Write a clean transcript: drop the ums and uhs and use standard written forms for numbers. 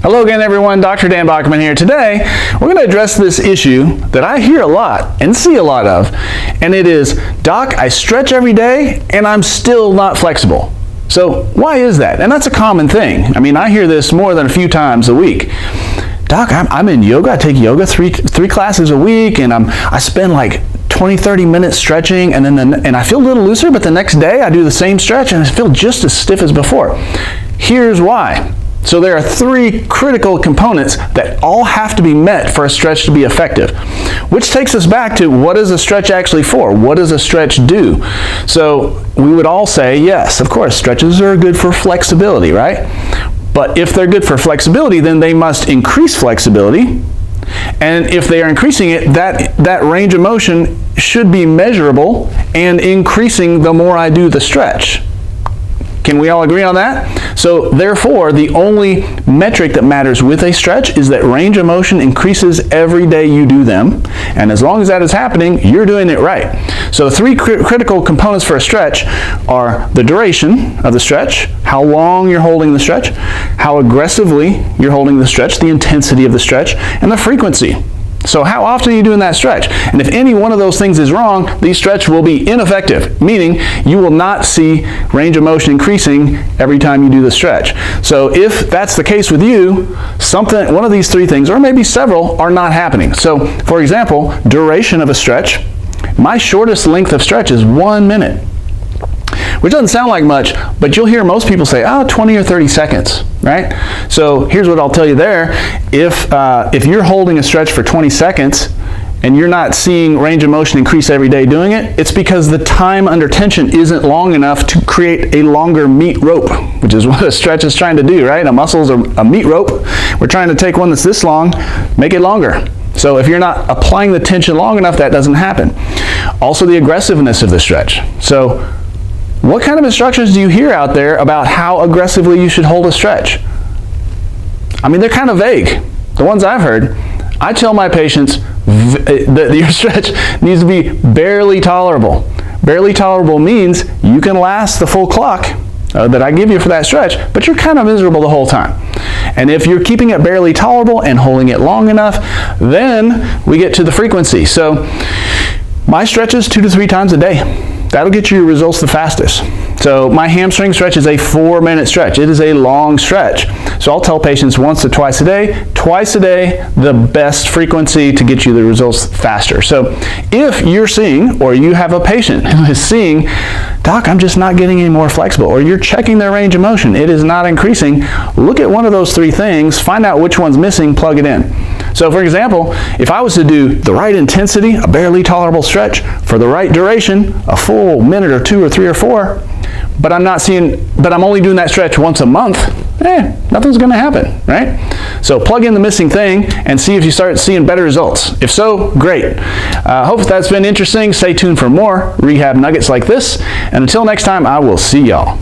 Hello again everyone, Dr. Dan Bockmann here. Today we're going to address this issue that I hear a lot and see a lot of, and it is, Doc, I stretch every day and I'm still not flexible. So why is that? And that's a common thing. I mean, I hear this more than a few times a week. Doc, I'm in yoga. I take yoga three classes a week, and I spend like 20-30 minutes stretching, and I feel a little looser, but the next day I do the same stretch and I feel just as stiff as before. Here's why. So there are three critical components that all have to be met for a stretch to be effective, which takes us back to, what is a stretch actually for? What does a stretch do? So we would all say, yes, of course, stretches are good for flexibility, right? But if they're good for flexibility, then they must increase flexibility. And if they are increasing it, that range of motion should be measurable and increasing the more I do the stretch. Can we all agree on that? So therefore, the only metric that matters with a stretch is that range of motion increases every day you do them. And as long as that is happening, you're doing it right. So three critical components for a stretch are the duration of the stretch, how long you're holding the stretch, how aggressively you're holding the stretch, the intensity of the stretch, and the frequency. So how often are you doing that stretch? And if any one of those things is wrong, the stretch will be ineffective, meaning you will not see range of motion increasing every time you do the stretch. So if that's the case with you, one of these three things, or maybe several, are not happening. So for example, duration of a stretch. My shortest length of stretch is 1 minute, which doesn't sound like much, but you'll hear most people say, 20 or 30 seconds, right? So here's what I'll tell you there. If you're holding a stretch for 20 seconds and you're not seeing range of motion increase every day doing it, it's because the time under tension isn't long enough to create a longer meat rope, which is what a stretch is trying to do, right? A muscle's a meat rope. We're trying to take one that's this long, make it longer. So if you're not applying the tension long enough, that doesn't happen. Also, the aggressiveness of the stretch. So what kind of instructions do you hear out there about how aggressively you should hold a stretch? I mean, they're kind of vague. The ones I've heard, I tell my patients that your stretch needs to be barely tolerable. Barely tolerable means you can last the full clock that I give you for that stretch, but you're kind of miserable the whole time. And if you're keeping it barely tolerable and holding it long enough, then we get to the frequency. So my stretches 2 to 3 times a day. That'll get you your results the fastest. So my hamstring stretch is a 4-minute stretch. It is a long stretch. So I'll tell patients once to twice a day, the best frequency to get you the results faster. So if you're seeing, or you have a patient who is seeing, Doc, I'm just not getting any more flexible, or you're checking their range of motion, it is not increasing, look at one of those three things, find out which one's missing, plug it in. So for example, if I was to do the right intensity, a barely tolerable stretch, for the right duration, a full minute or 2 or 3 or 4, but I'm only doing that stretch once a month, nothing's going to happen, right? So plug in the missing thing and see if you start seeing better results. If so, great. Hope that's been interesting. Stay tuned for more rehab nuggets like this. And until next time, I will see y'all.